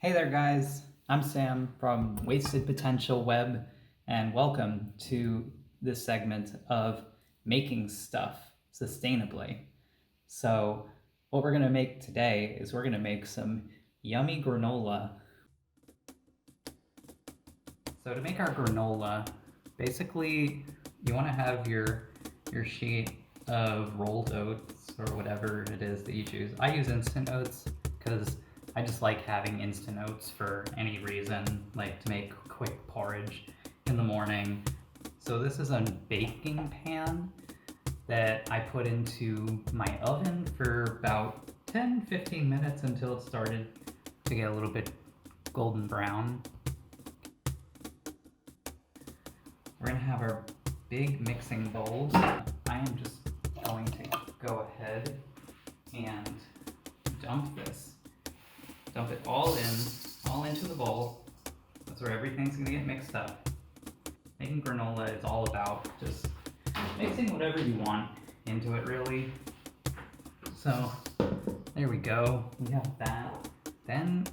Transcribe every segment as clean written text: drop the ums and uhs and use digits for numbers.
Hey there guys, I'm Sam from Wasted Potential Web, and welcome to this segment of making stuff sustainably. So what we're going to make today is we're going to make some yummy granola. So to make our granola, basically you want to have your sheet of rolled oats or whatever it is that you choose. I use instant oats because I just like having instant oats for any reason, like to make quick porridge in the morning. So this is a baking pan that I put into my oven for about 10-15 minutes until it started to get a little bit golden brown. We're gonna have our big mixing bowls. I am just going to go ahead and dump this. Dump it all into the bowl. That's where everything's gonna get mixed up. Making granola is all about just mixing whatever you want into it, really. So there we go. We have that. Then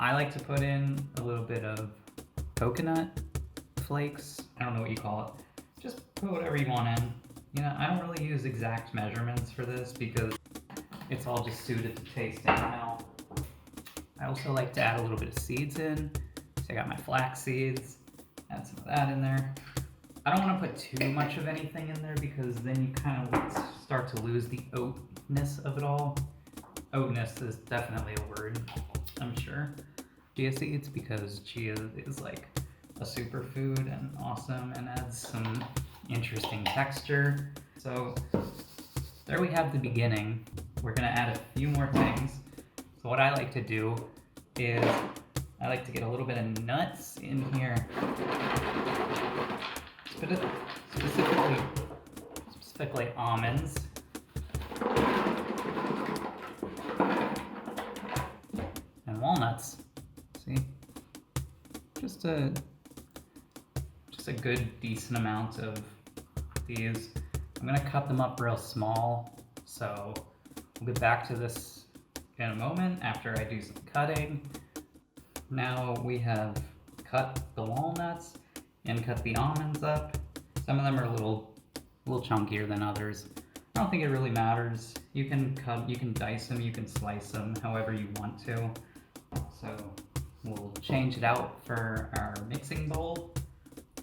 I like to put in a little bit of coconut flakes. I don't know what you call it. Just put whatever you want in. You know, I don't really use exact measurements for this because it's all just suited to taste anyhow. I also like to add a little bit of seeds in. So I got my flax seeds, add some of that in there. I don't want to put too much of anything in there because then you kind of start to lose the oatness of it all. Oatness is definitely a word, I'm sure. Chia seeds, because chia is like a superfood and awesome and adds some interesting texture. So there we have the beginning. We're gonna add a few more things. So what I like to do is I like to get a little bit of nuts in here. Specifically almonds. And walnuts. See? Just a good decent amount of these. I'm gonna cut them up real small, so we'll get back to this in a moment after I do some cutting. Now we have cut the walnuts and cut the almonds up. Some of them are a little chunkier than others. I don't think it really matters. You can dice them, you can slice them however you want to. So we'll change it out for our mixing bowl.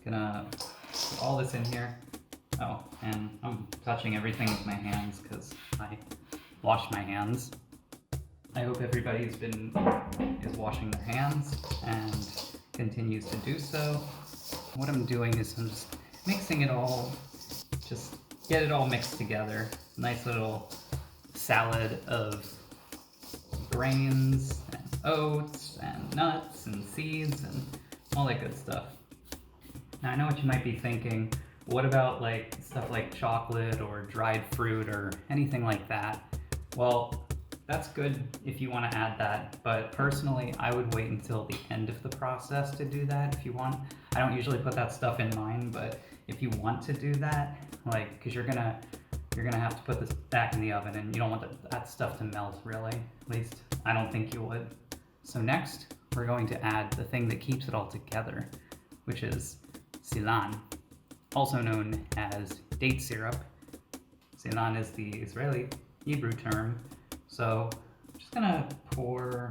Gonna put all this in here. Oh, and I'm touching everything with my hands because I wash my hands. I hope everybody is washing their hands and continues to do so. What I'm doing is I'm just mixing it all, just get it all mixed together. Nice little salad of grains and oats and nuts and seeds and all that good stuff. Now I know what you might be thinking, what about like stuff like chocolate or dried fruit or anything like that? Well, that's good if you want to add that, but personally I would wait until the end of the process to do that if you want. I don't usually put that stuff in mine, but if you want to do that, like, because you're gonna have to put this back in the oven and you don't want that stuff to melt, really. At least I don't think you would. So next we're going to add the thing that keeps it all together, which is silan, also known as date syrup. Silan is the Israeli Hebrew term. So I'm just gonna pour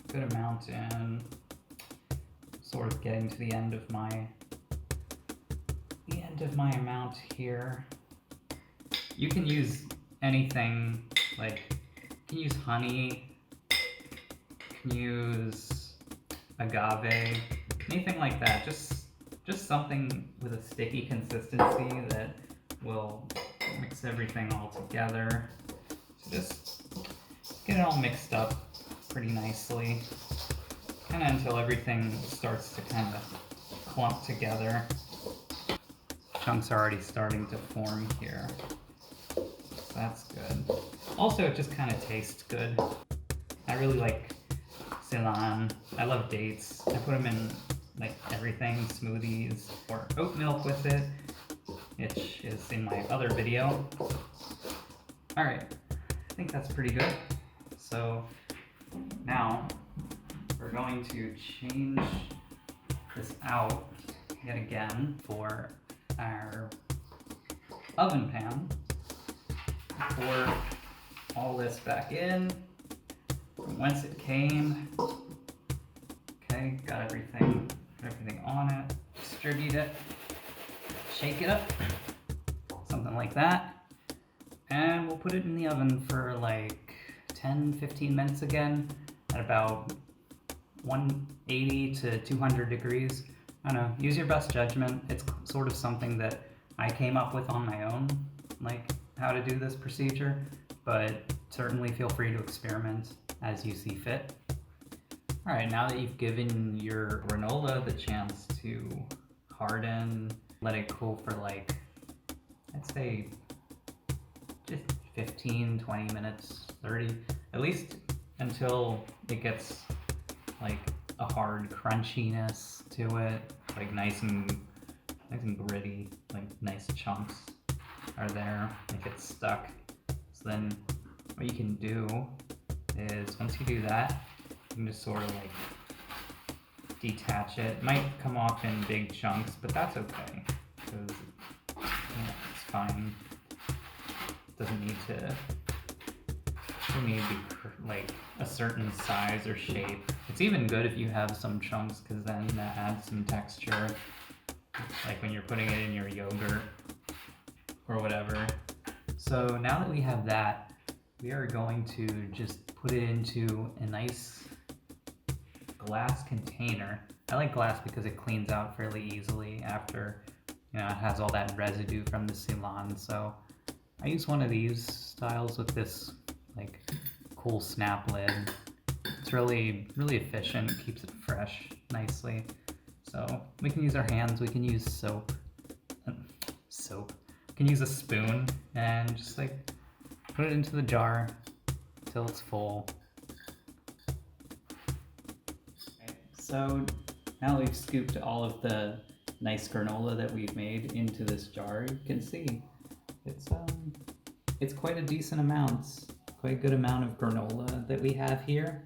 a good amount in, sort of getting to the end of my amount here. You can use anything, like you can use honey, you can use agave, anything like that. Just something with a sticky consistency that will mix everything all together. So just get it all mixed up pretty nicely, kind of until everything starts to kind of clump together. Chunks are already starting to form here, so that's good. Also, it just kind of tastes good. I really like silan. I love dates. I put them in like everything, smoothies, or oat milk with it, which is in my other video. Alright, I think that's pretty good. So now going to change this out yet again for our oven pan. Pour all this back in from whence it came. Okay, got everything on it. Distribute it, shake it up, something like that. And we'll put it in the oven for like 10-15 minutes again at about 180 to 200 degrees. I don't know, use your best judgment. It's sort of something that I came up with on my own, like how to do this procedure, but certainly feel free to experiment as you see fit. All right, now that you've given your granola the chance to harden, let it cool for like, I'd say just 15, 20 minutes, 30, at least until it gets like a hard crunchiness to it, like nice and gritty, like nice chunks are there, like it's stuck. So then what you can do is once you do that, you can just sort of like detach it. It might come off in big chunks, but that's okay, because it's fine. It doesn't need to be like a certain size or shape. It's even good if you have some chunks, because then that adds some texture, like when you're putting it in your yogurt or whatever. So now that we have that, we are going to just put it into a nice glass container. I like glass because it cleans out fairly easily after, it has all that residue from the Ceylon. So I use one of these styles with this like cool snap lid. It's really efficient, keeps it fresh nicely. So we can use our hands, we can use soap. We can use a spoon and just like put it into the jar till it's full. Okay, so now we've scooped all of the nice granola that we've made into this jar. You can see it's quite a decent amount, quite a good amount of granola that we have here.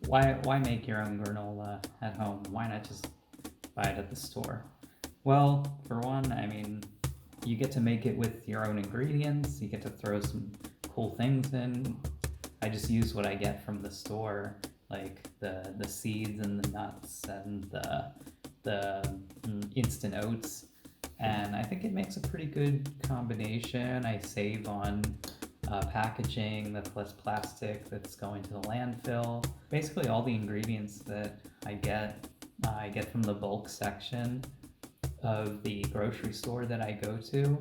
Why make your own granola at home? Why not just buy it at the store? Well, for one, I mean, you get to make it with your own ingredients, you get to throw some cool things in. I just use what I get from the store, like the seeds and the nuts and the instant oats, and I think it makes a pretty good combination. I save on packaging, that's less plastic that's going to the landfill. Basically all the ingredients that I get from the bulk section of the grocery store that I go to.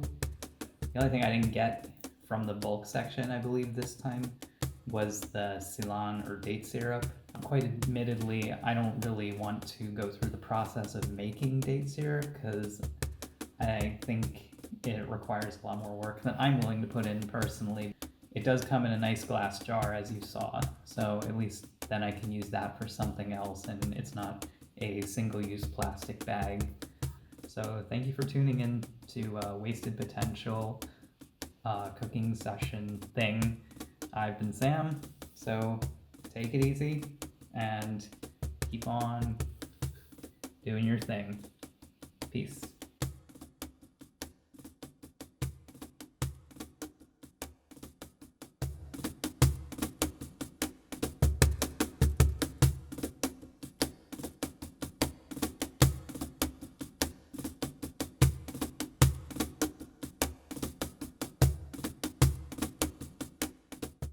The only thing I didn't get from the bulk section, I believe this time, was the Ceylon or date syrup. Quite admittedly, I don't really want to go through the process of making date syrup because I think it requires a lot more work than I'm willing to put in personally. It does come in a nice glass jar, as you saw, so at least then I can use that for something else and it's not a single-use plastic bag. So thank you for tuning in to Wasted Potential cooking session thing. I've been Sam, so take it easy and keep on doing your thing. Peace.